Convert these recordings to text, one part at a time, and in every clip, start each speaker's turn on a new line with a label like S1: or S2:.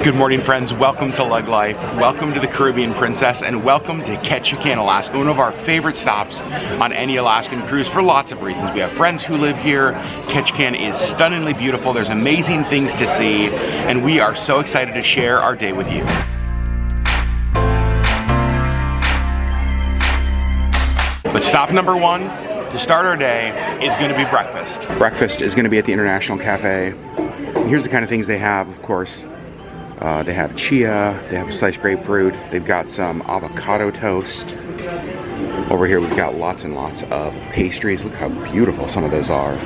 S1: Good morning, friends. Welcome to LeggLife. Welcome to the Caribbean Princess, and welcome to Ketchikan, Alaska, one of our favorite stops on any Alaskan cruise for lots of reasons. We have friends who live here. Ketchikan is stunningly beautiful. There's amazing things to see, and we are so excited to share our day with you. But stop number one to start our day is going to be breakfast. Breakfast is going to be at the International Cafe. And here's the kind of things they have, of course. They have chia, they have sliced grapefruit, they've got some avocado toast. Over here we've got lots and lots of pastries. Look how beautiful some of those are.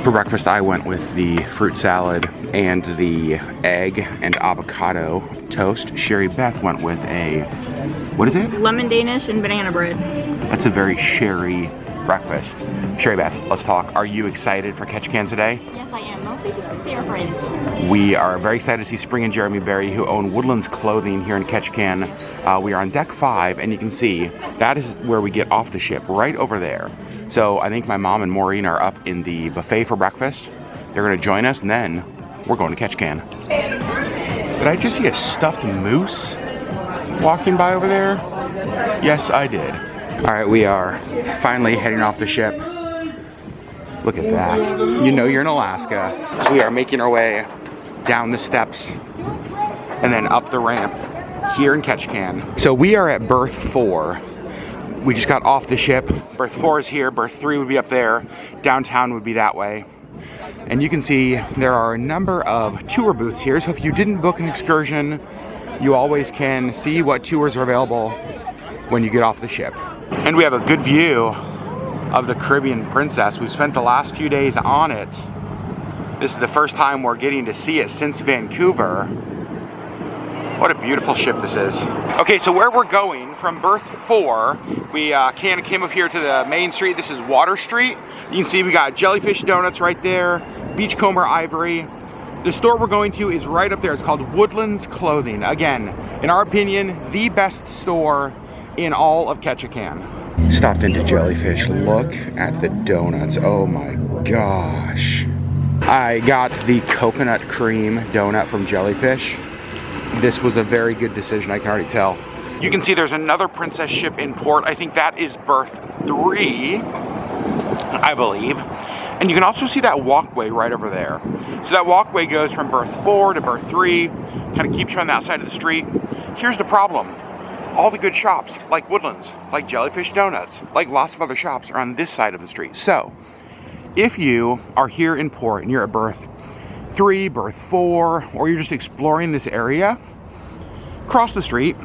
S1: For breakfast I went with the fruit salad and the egg and avocado toast. Sherry Beth went with a, what is it?
S2: Lemon Danish and banana bread.
S1: That's a very Sherry breakfast. Sherry Beth, let's talk. Are you excited for Ketchikan today?
S2: Yes, I am. Mostly just to see our friends.
S1: We are very excited to see Spring and Jeremy Berry, who own Woodlands Clothing here in Ketchikan. We are on deck 5, and you can see that is where we get off the ship, right over there. So I think my mom and Maureen are up in the buffet for breakfast. They're going to join us, and then we're going to Ketchikan. Did I just see a stuffed moose walking by over there? Yes, I did. All right, we are finally heading off the ship. Look at that. You know you're in Alaska. So we are making our way down the steps and then up the ramp here in Ketchikan. So we are at berth 4. We just got off the ship. Berth 4 is here, berth 3 would be up there. Downtown would be that way. And you can see there are a number of tour booths here. So if you didn't book an excursion, you always can see what tours are available when you get off the ship. And we have a good view of the Caribbean Princess. We've spent the last few days on it. This is the first time we're getting to see it since Vancouver. What a beautiful ship this is. Okay, so where we're going from berth 4, we came up here to the main street. This is Water Street. You can see we got Jellyfish Donuts right there, Beachcomber Ivory. The store we're going to is right up there. It's called Woodlands Clothing. Again, in our opinion, the best store in all of Ketchikan. Stopped into Jellyfish. Look at the donuts. Oh my gosh. I got the coconut cream donut from Jellyfish. This was a very good decision, I can already tell. You can see there's another princess ship in port. I think that is berth 3, I believe. And you can also see that walkway right over there. So that walkway goes from berth 4 to berth 3, kind of keeps you on that side of the street. Here's the problem. All the good shops, like Woodlands, like Jellyfish Donuts, like lots of other shops, are on this side of the street. So, if you are here in port and you're at berth 3, berth 4, or you're just exploring this area, cross the street,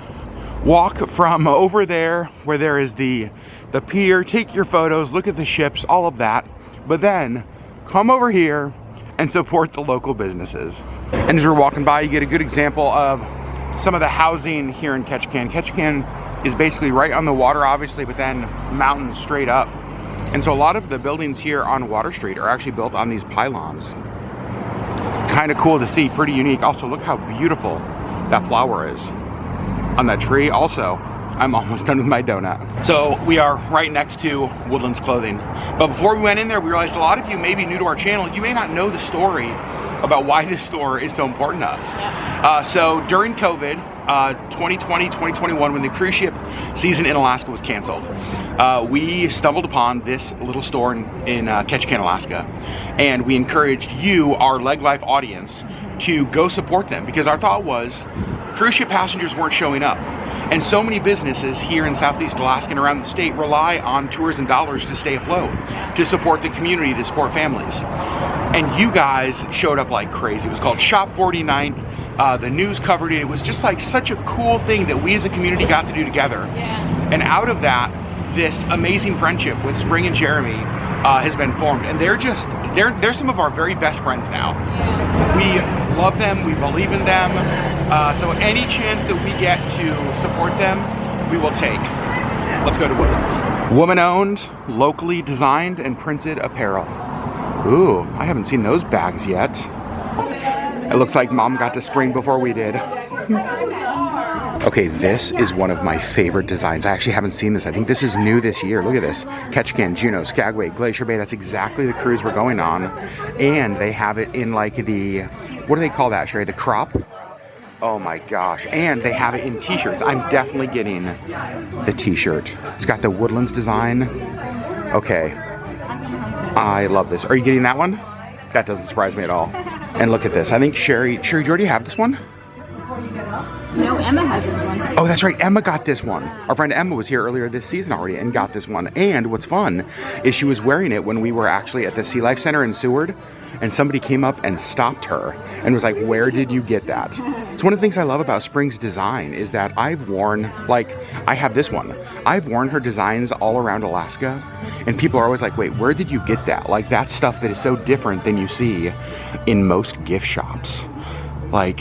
S1: walk from over there where there is the pier, take your photos, look at the ships, all of that, but then come over here and support the local businesses. And as we're walking by, you get a good example of some of the housing here in Ketchikan. Ketchikan is basically right on the water, obviously, but then mountains straight up. And so a lot of the buildings here on Water Street are actually built on these pylons. Kind of cool to see, pretty unique. Also, look how beautiful that flower is on that tree. Also, I'm almost done with my donut. So we are right next to Woodlands Clothing. But before we went in there, we realized a lot of you may be new to our channel. You may not know the story about why this store is so important to us. So during COVID, 2020, 2021, when the cruise ship season in Alaska was canceled, we stumbled upon this little store in Ketchikan, Alaska. And we encouraged you, our LeggLife audience, to go support them, because our thought was cruise ship passengers weren't showing up. And so many businesses here in Southeast Alaska and around the state rely on tourism dollars to stay afloat, to support the community, to support families. And you guys showed up like crazy. It was called Shop 49. The news covered it. It was just like such a cool thing that we as a community got to do together. Yeah. And out of that, this amazing friendship with Spring and Jeremy has been formed. And they're some of our very best friends now. Yeah. We love them, we believe in them. So any chance that we get to support them, we will take. Let's go to Woodlands. Woman-owned, locally designed and printed apparel. Ooh, I haven't seen those bags yet. It looks like Mom got to Spring before we did. Okay, this is one of my favorite designs. I actually haven't seen this. I think this is new this year. Look at this. Ketchikan, Juneau, Skagway, Glacier Bay. That's exactly the cruise we're going on. And they have it in like the, what do they call that, Sherry? The crop? Oh my gosh. And they have it in t-shirts. I'm definitely getting the t-shirt. It's got the Woodlands design. Okay. I love this. Are you getting that one? That doesn't surprise me at all. And look at this. I think Sherry, do you already have this one?
S2: No, Emma has this one.
S1: Oh, that's right. Emma got this one. Our friend Emma was here earlier this season already and got this one. And what's fun is she was wearing it when we were actually at the Sea Life Center in Seward, and somebody came up and stopped her and was like, where did you get that? It's one of the things I love about Spring's design is that I've worn, like, I have this one. I've worn her designs all around Alaska, and people are always like, wait, where did you get that? Like, that's stuff that is so different than you see in most gift shops. Like,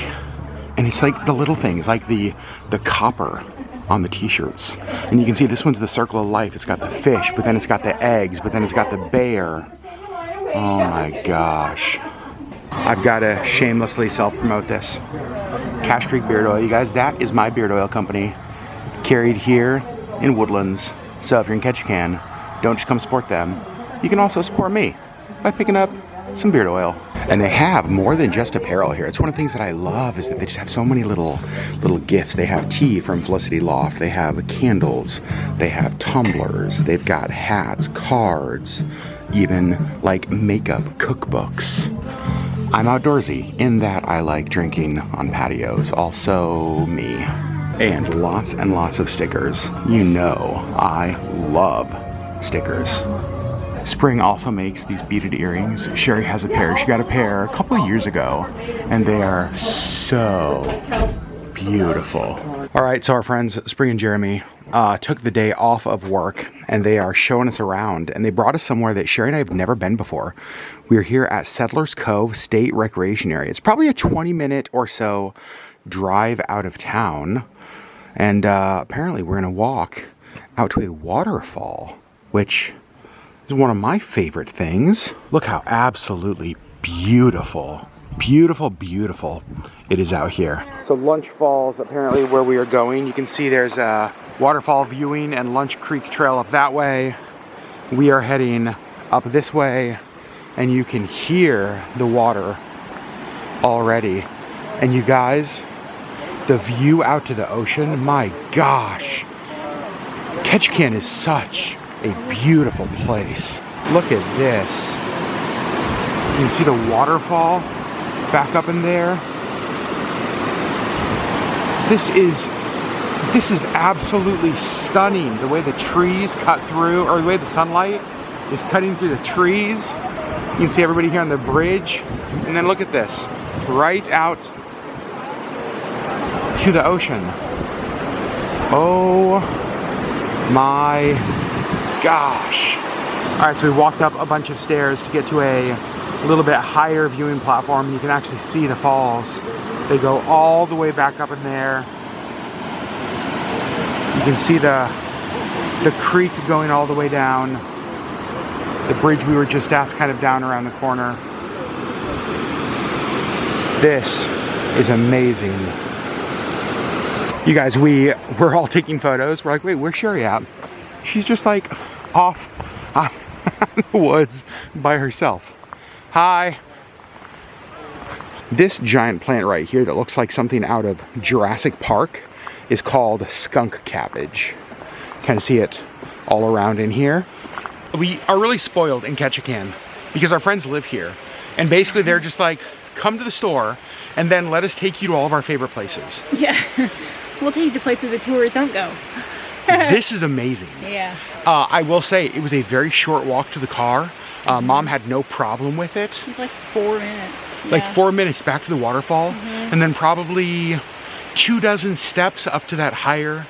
S1: and it's like the little things, like the copper on the t-shirts. And you can see this one's the circle of life. It's got the fish, but then it's got the eggs, but then it's got the bear. Oh my gosh. I've got to shamelessly self-promote this. Cache Creek Beard Oil, you guys, that is my beard oil company. Carried here in Woodlands. So if you're in Ketchikan, don't just come support them. You can also support me by picking up some beard oil. And they have more than just apparel here. It's one of the things that I love is that they just have so many little gifts. They have tea from Felicity Loft. They have candles. They have tumblers. They've got hats, cards, even like makeup cookbooks. I'm outdoorsy in that I like drinking on patios. Also me. And lots of stickers. You know I love stickers. Spring also makes these beaded earrings. Sherry has a pair. She got a pair a couple of years ago, and they are so beautiful. All right, so our friends Spring and Jeremy took the day off of work, and they are showing us around, and they brought us somewhere that Sherry and I have never been before. We're here at Settlers Cove State Recreation Area. It's probably a 20-minute or so drive out of town, and apparently we're gonna walk out to a waterfall, which is one of my favorite things. Look how absolutely beautiful it is out here. So Lunch Falls, apparently where we are going. You can see there's a waterfall viewing and Lunch Creek Trail up that way. We are heading up this way, and you can hear the water already. And you guys, the view out to the ocean, my gosh. Ketchikan is such a beautiful place. Look at this. You can see the waterfall back up in there. This is absolutely stunning, the way the trees cut through, or the way the sunlight is cutting through the trees. You can see everybody here on the bridge. And then look at this, right out to the ocean. Oh my gosh. All right, so we walked up a bunch of stairs to get to a little bit higher viewing platform. You can actually see the falls. They go all the way back up in there. You can see the creek going all the way down. The bridge we were just at's kind of down around the corner. This is amazing. You guys, we're all taking photos. We're like, wait, where's Sherry at? She's just like off in the woods by herself. Hi. This giant plant right here that looks like something out of Jurassic Park is called skunk cabbage. Kind of see it all around in here. We are really spoiled in Ketchikan because our friends live here, and basically they're just like, come to the store and then let us take you to all of our favorite places.
S2: Yeah, we'll take you to places the tourists don't go.
S1: This is amazing.
S2: Yeah.
S1: I will say it was a very short walk to the car. Mom had no problem with it.
S2: It was like 4 minutes.
S1: Like 4 minutes back to the waterfall, and then probably 24 steps up to that higher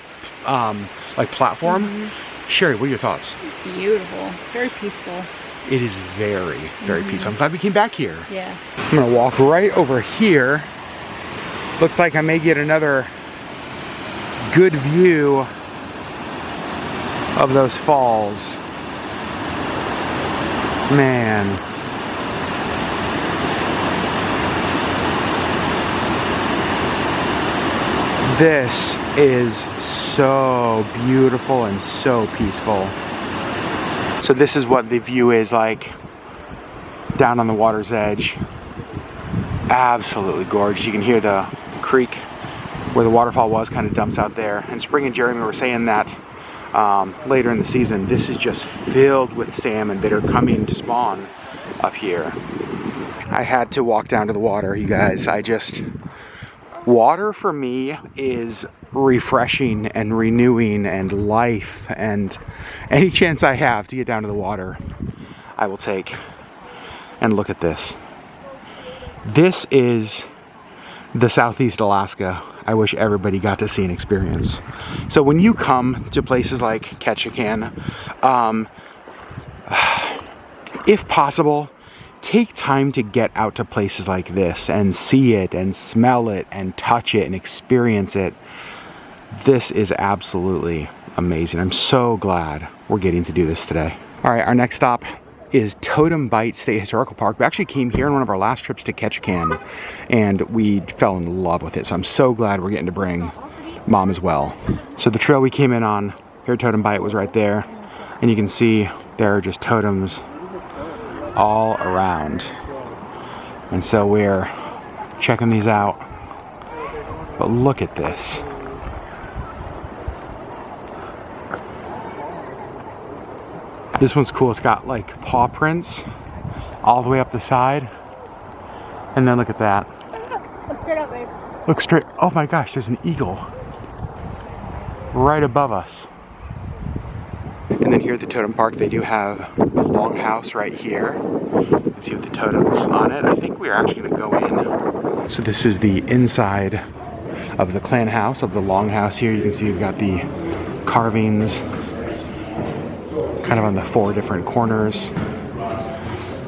S1: like platform. Sherry, what are your thoughts?
S2: It's beautiful. Very peaceful.
S1: It is very peaceful. I'm glad we came back here.
S2: Yeah.
S1: I'm gonna walk right over here. Looks like I may get another good view of those falls. Man. This is so beautiful and so peaceful. So this is what the view is like down on the water's edge. Absolutely gorgeous. You can hear the creek where the waterfall was kind of dumps out there. And Spring and Jeremy were saying that later in the season, this is just filled with salmon that are coming to spawn up here. I had to walk down to the water, you guys. Water for me is refreshing and renewing and life, and any chance I have to get down to the water, I will take. And look at this. This is the Southeast Alaska I wish everybody got to see and experience. So when you come to places like Ketchikan, if possible, take time to get out to places like this and see it and smell it and touch it and experience it. This is absolutely amazing. I'm so glad we're getting to do this today. All right, our next stop is Totem Bight State Historical Park. We actually came here on one of our last trips to Ketchikan, and we fell in love with it. So I'm so glad we're getting to bring Mom as well. So the trail we came in on here at Totem Bight was right there, and you can see there are just totems all around. And so we're checking these out. But look at this. This one's cool. It's got like paw prints all the way up the side. And then look at that.
S2: Look straight up, babe.
S1: Look straight. Oh my gosh, there's an eagle right above us. And then here at the Totem Park, they do have a longhouse right here. You can see with the totems on it. I think we're actually gonna go in. So this is the inside of the clan house, of the longhouse here. You can see we've got the carvings kind of on the 4 different corners.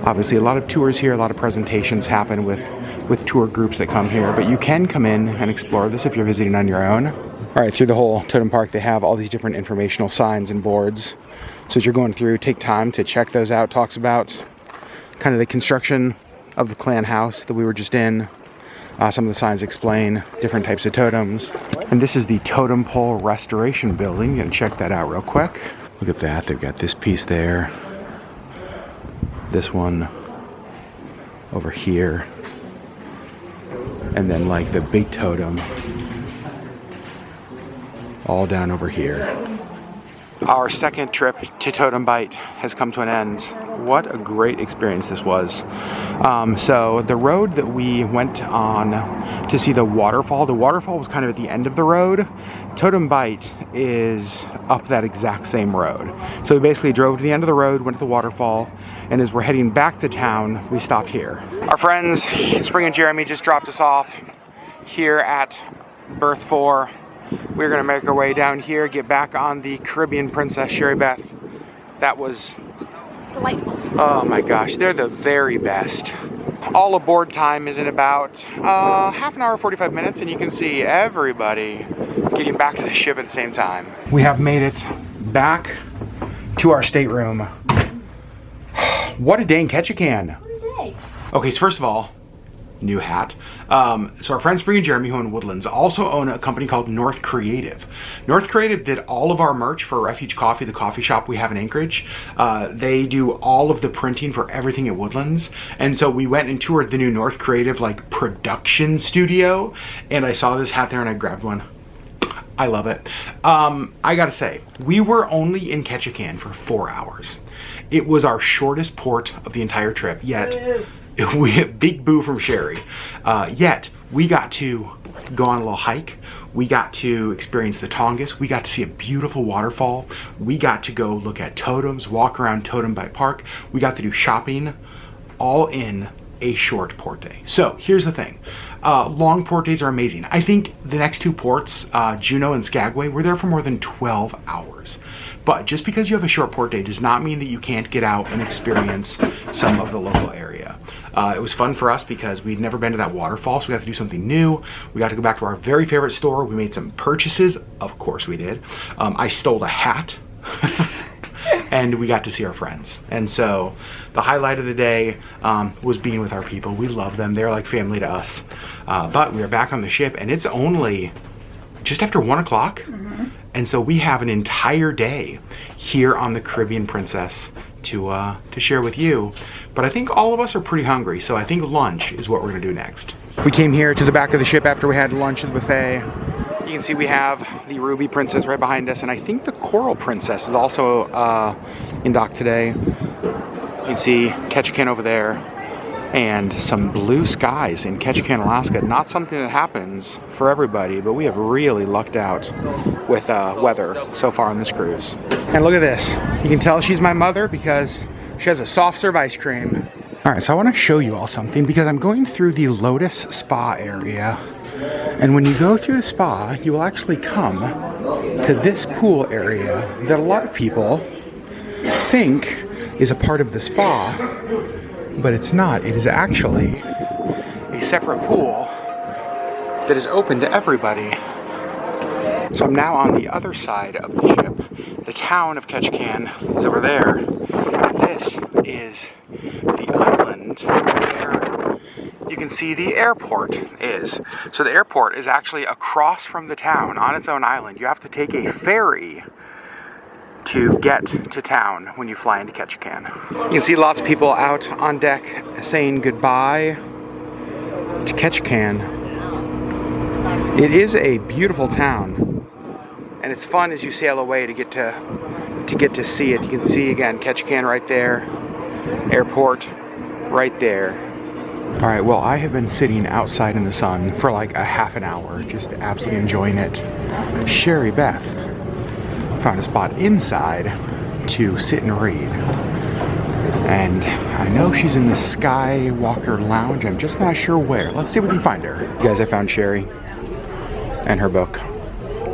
S1: Obviously a lot of tours here, a lot of presentations happen with tour groups that come here, but you can come in and explore this if you're visiting on your own. All right, through the whole Totem Park, they have all these different informational signs and boards. So as you're going through, take time to check those out. Talks about kind of the construction of the clan house that we were just in. Some of the signs explain different types of totems. And this is the Totem Pole Restoration Building. You can check that out real quick. Look at that, they've got this piece there. This one over here. And then like the big totem all down over here. Our second trip to Totem Bight has come to an end. What a great experience this was. So the road that we went on to see the waterfall was kind of at the end of the road. Totem Bight is up that exact same road. So we basically drove to the end of the road, went to the waterfall, and as we're heading back to town, we stopped here. Our friends, Spring and Jeremy, just dropped us off here at Berth 4. We're gonna make our way down here, get back on the Caribbean Princess Sherry Beth. That was
S2: Delightful.
S1: oh my gosh, they're the very best. All aboard time is in about half an hour, 45 minutes, and you can see everybody getting back to the ship at the same time. We have made it back to our stateroom. What a day in Ketchikan.
S2: What a day.
S1: Okay, so first of all, new hat. So our friends Spring and Jeremy, who own Woodlands, also own a company called North Creative. North Creative did all of our merch for Refuge Coffee, the coffee shop we have in Anchorage. They do all of the printing for everything at Woodlands. And so we went and toured the new North Creative like production studio, and I saw this hat there and I grabbed one. I love it. I gotta say, we were only in Ketchikan for 4 hours. It was our shortest port of the entire trip, yet big boo from Sherry. Yet we got to go on a little hike. We got to experience the Tongass. We got to see a beautiful waterfall. We got to go look at totems, walk around Totem Bight Park. We got to do shopping, all in a short port day. So here's the thing. Long port days are amazing. I think the next 2 ports, Juneau and Skagway, we're there for more than 12 hours. But just because you have a short port day does not mean that you can't get out and experience some of the local area. It was fun for us because we'd never been to that waterfall, so we got to do something new. We got to go back to our very favorite store. We made some purchases. Of course we did. I stole a hat. And we got to see our friends. And so the highlight of the day was being with our people. We love them. They're like family to us. But we are back on the ship, and it's only just after 1 o'clock. And so we have an entire day here on the Caribbean Princess to share with you. But I think all of us are pretty hungry, so I think lunch is what we're gonna do next. We came here to the back of the ship after we had lunch at the buffet. You can see we have the Ruby Princess right behind us, and I think the Coral Princess is also in dock today. You can see Ketchikan over there, and some blue skies in Ketchikan, Alaska. Not something that happens for everybody, but we have really lucked out with weather so far on this cruise. And look at this. You can tell she's my mother because she has a soft serve ice cream. All right, so I want to show you all something because I'm going through the Lotus Spa area. And when you go through the spa, you will actually come to this pool area that a lot of people think is a part of the spa, but it's not. It is actually a separate pool that is open to everybody. So I'm now on the other side of the ship. The town of Ketchikan is over there. This is the island where you can see the airport is. So the airport is actually across from the town on its own island. You have to take a ferry to get to town when you fly into Ketchikan. You can see lots of people out on deck saying goodbye to Ketchikan. It is a beautiful town, and it's fun as you sail away to get to see it. You can see again Ketchikan right there, airport right there. All right, well, I have been sitting outside in the sun for like a half an hour, just absolutely enjoying it. Sherry Beth found a spot inside to sit and read. And I know she's in the Skywalker Lounge. I'm just not sure where. Let's see if we can find her. Guys, I found Sherry and her book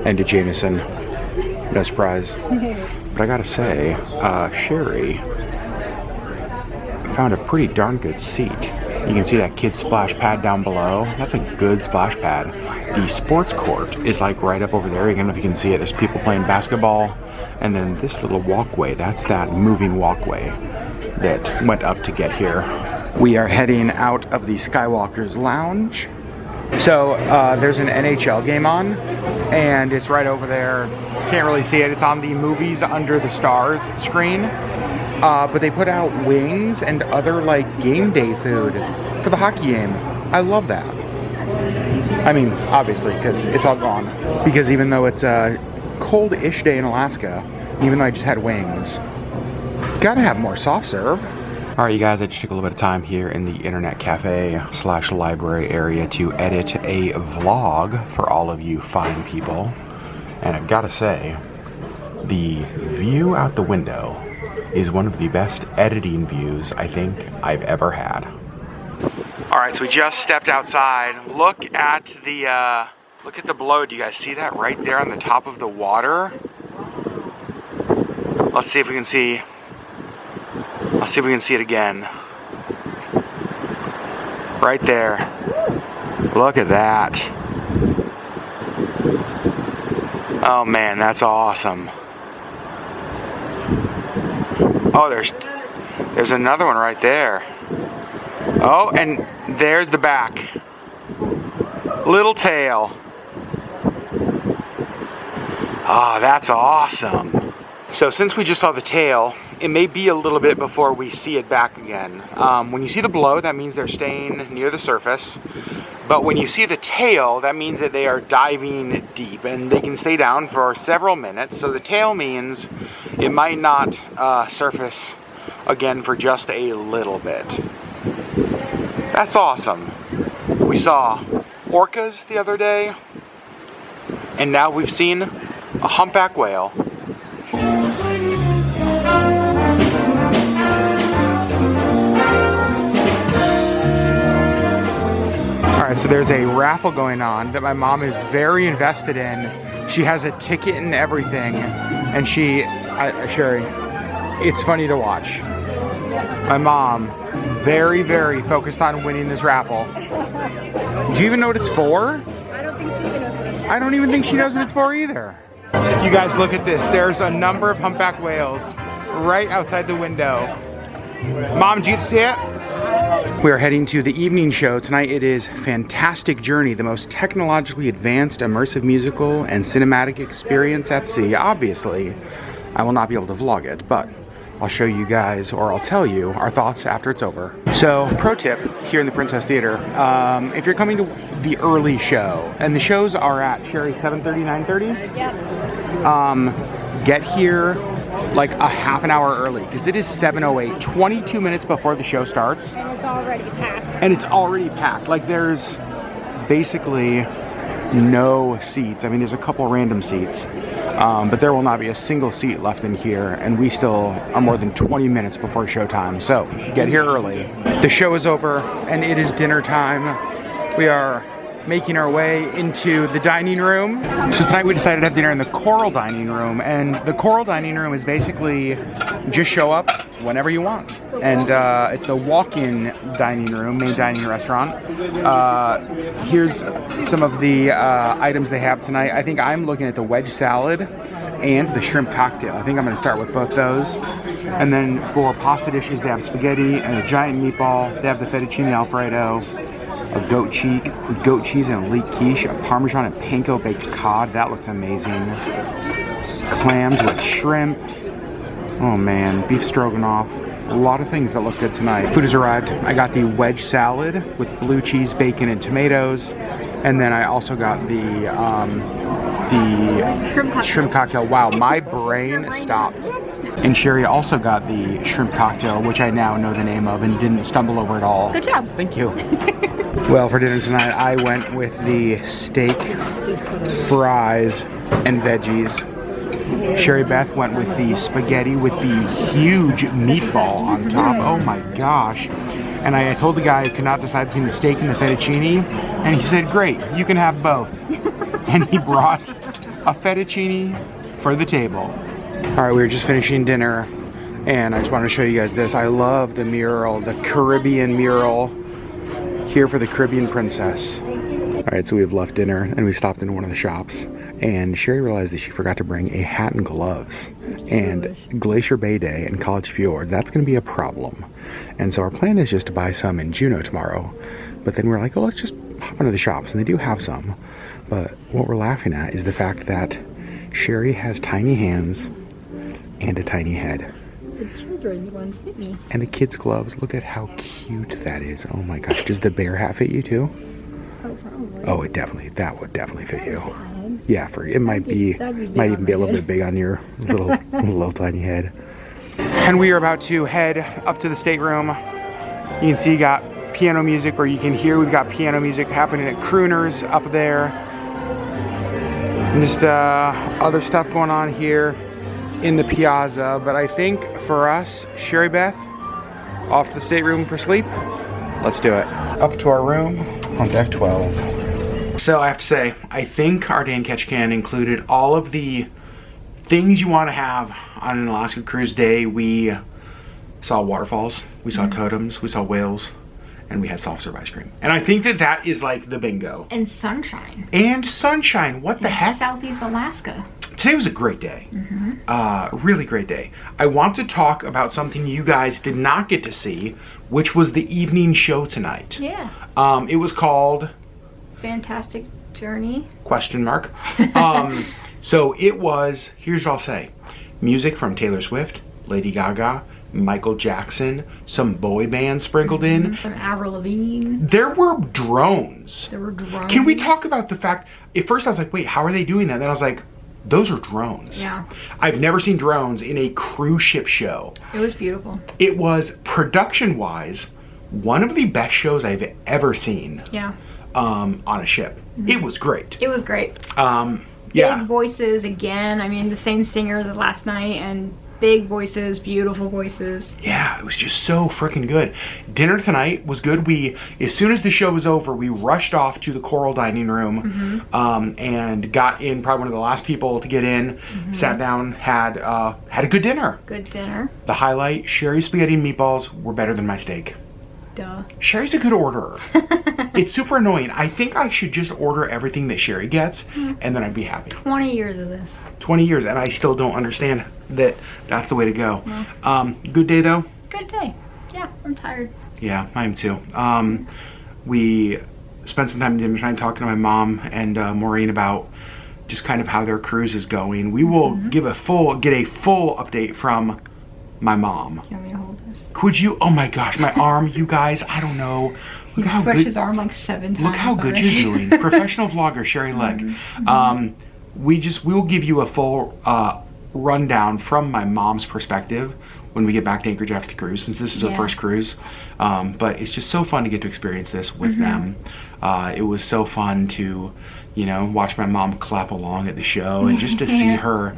S1: and a Jameson. No surprise. But I gotta say, Sherry found a pretty darn good seat. You can see that kid's splash pad down below. That's a good splash pad. The sports court is like right up over there. I don't know if you can see it. There's people playing basketball. And then this little walkway, that's that moving walkway that went up to get here. We are heading out of the Skywalker's Lounge. So there's an NHL game on, and it's right over there. Can't really see it. It's on the Movies Under the Stars screen. But they put out wings and other like game day food for the hockey game. I love that. I mean, obviously, because it's all gone. Because even though it's a cold-ish day in Alaska, even though I just had wings, gotta have more soft serve. All right, you guys, I just took a little bit of time here in the internet cafe / library area to edit a vlog for all of you fine people. And I've gotta say, the view out the window is one of the best editing views I think I've ever had. All right, so we just stepped outside. Look at the below. Do you guys see that right there on the top of the water? Let's see if we can see. Let's see if we can see it again. Right there. Look at that. Oh man, that's awesome. Oh, there's another one right there. Oh, and there's the back. Little tail. Oh, that's awesome. So since we just saw the tail, it may be a little bit before we see it back again. When you see the below, that means they're staying near the surface. But when you see the tail, that means that they are diving deep, and they can stay down for several minutes. So the tail means it might not surface again for just a little bit. That's awesome. We saw orcas the other day, and now we've seen a humpback whale. Alright, so there's a raffle going on that my mom is very invested in. She has a ticket and everything, and Sherry, it's funny to watch. My mom, very, very focused on winning this raffle. Do you even know what it's for?
S2: I don't think she even knows what it is.
S1: I don't even think she knows what it's for either. You guys look at this. There's a number of humpback whales right outside the window. Mom, did you get to see it? We are heading to the evening show tonight. It is Fantastic Journey, the most technologically advanced immersive musical and cinematic experience at sea. Obviously, I will not be able to vlog it, but I'll show you guys, or I'll tell you our thoughts after it's over. So, pro tip here in the Princess Theater, if you're coming to the early show, and the shows are at Sherry 7:30, 9:30.
S2: Yep.
S1: Get here like a half an hour early because it is 7:08, 22 minutes before the show starts.
S2: And it's already packed.
S1: And it's already packed. Like there's basically no seats. I mean, there's a couple random seats, but there will not be a single seat left in here, and we still are more than 20 minutes before showtime. So get here early. The show is over, and it is dinner time. We are making our way into the dining room. So tonight we decided to have dinner in the Coral Dining Room, and the Coral Dining Room is basically just show up whenever you want. And it's the walk-in dining room, main dining restaurant. Here's some of the items they have tonight. I think I'm looking at the wedge salad and the shrimp cocktail. I think I'm gonna start with both those. And then for pasta dishes, they have spaghetti and a giant meatball. They have the fettuccine alfredo, a goat cheese and a leek quiche, a Parmesan and panko baked cod. That looks amazing. Clams with shrimp. Oh man, beef stroganoff. A lot of things that look good tonight. Food has arrived. I got the wedge salad with blue cheese, bacon, and tomatoes. And then I also got the shrimp cocktail. Wow, my brain stopped. And Sherry also got the shrimp cocktail, which I now know the name of and didn't stumble over at all.
S2: Good job.
S1: Thank you. Well, for dinner tonight, I went with the steak, fries, and veggies. Sherry Beth went with the spaghetti with the huge meatball on top. Oh my gosh. And I told the guy I could not decide between the steak and the fettuccine. And he said, great, you can have both. And he brought a fettuccine for the table. All right, we were just finishing dinner. And I just wanted to show you guys this. I love the mural, the Caribbean mural here for the Caribbean Princess. All right, so we have left dinner and we stopped in one of the shops. And Sherry realized that she forgot to bring a hat and gloves. And Glacier Bay Day and College Fjord, that's going to be a problem. And so our plan is just to buy some in Juneau tomorrow. But then we're like, oh, let's just hop into the shops. And they do have some. But what we're laughing at is the fact that Sherry has tiny hands and a tiny head.
S2: The children's ones fit me.
S1: And the kids' gloves, look at how cute that is. Oh my gosh, does the bear hat fit you too?
S2: Oh, probably.
S1: Oh, that would definitely fit you. Yeah, it might even be a little bit big on your little tiny head. And we are about to head up to the stateroom. You can see you got piano music, or you can hear we've got piano music happening at Crooners up there. And just other stuff going on here in the piazza. But I think for us, Sherry Beth, off to the stateroom for sleep. Let's do it. Up to our room on deck 12. So I have to say, I think our day in Ketchikan included all of the things you want to have on an Alaska cruise day. We saw waterfalls, we saw totems, we saw whales, and we had soft serve ice cream. And I think that is like the bingo.
S2: And sunshine.
S1: And sunshine, what the heck?
S2: Southeast Alaska.
S1: Today was a great day. Really great day. I want to talk about something you guys did not get to see, which was the evening show tonight.
S2: Yeah.
S1: It was called
S2: Fantastic Journey.
S1: Question mark. So it was, here's what I'll say. Music from Taylor Swift, Lady Gaga, Michael Jackson, some boy bands sprinkled in.
S2: Some Avril Lavigne.
S1: There were drones.
S2: There were drones.
S1: Can we talk about the fact, at first I was like, wait, how are they doing that? Then I was like, those are drones.
S2: Yeah.
S1: I've never seen drones in a cruise ship show.
S2: It was beautiful.
S1: It was, production-wise, one of the best shows I've ever seen.
S2: Yeah.
S1: On a ship. It was great.
S2: It was great.
S1: Yeah.
S2: Big voices again. I mean, the same singers as last night, and big voices, beautiful voices.
S1: Yeah, it was just so freaking good. Dinner tonight was good. As soon as the show was over, we rushed off to the Coral Dining Room and got in, probably one of the last people to get in, sat down, had a good dinner.
S2: Good dinner.
S1: The highlight, Sherry's spaghetti and meatballs were better than my steak.
S2: Duh.
S1: Sherry's a good orderer. It's super annoying. I think I should just order everything that Sherry gets, and then I'd be happy.
S2: 20 years of this.
S1: 20 years, and I still don't understand that's the way to go. Good day, though?
S2: Good day. Yeah, I'm tired.
S1: Yeah, I am too. We spent some time dinner tonight talking to my mom and Maureen about just kind of how their cruise is going. We will get a full update from my mom.
S2: Do you want me to hold this?
S1: Could you? Oh my gosh, my arm, you guys, I don't know.
S2: He squished his arm like 7 times.
S1: Look how good you're doing. Professional vlogger, Sherry Legg. We will give you a full rundown from my mom's perspective when we get back to Anchorage after the cruise, since this is our first cruise. But it's just so fun to get to experience this with them. It was so fun to, you know, watch my mom clap along at the show, and just to see her,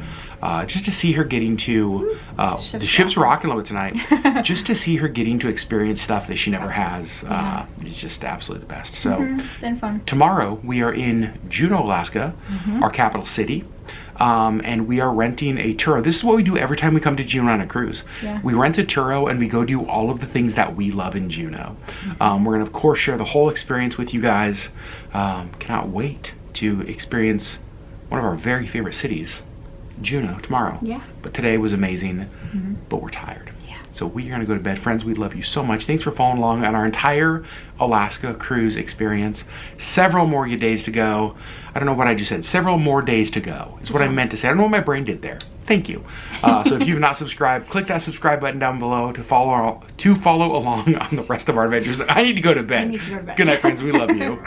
S1: getting to, the ship's rocking a little bit tonight, just to see her getting to experience stuff that she never has, is just absolutely the best. So
S2: it's been fun.
S1: Tomorrow we are in Juneau, Alaska, our capital city. And we are renting a Turo. This is what we do every time we come to Juneau on a cruise. We rent a Turo and we go do all of the things that we love in Juneau. We're going to, of course, share the whole experience with you guys. Cannot wait to experience one of our very favorite cities, Juneau, tomorrow. But today was amazing, but we're tired. So we are going to go to bed. Friends, we love you so much. Thanks for following along on our entire Alaska cruise experience. Several more days to go. I don't know what I just said. Several more days to go is what I meant to say. I don't know what my brain did there. Thank you. So if you've not subscribed, click that subscribe button down below to follow along on the rest of our adventures. I need to go to bed.
S2: I need to go to bed.
S1: Good night, friends. We love you.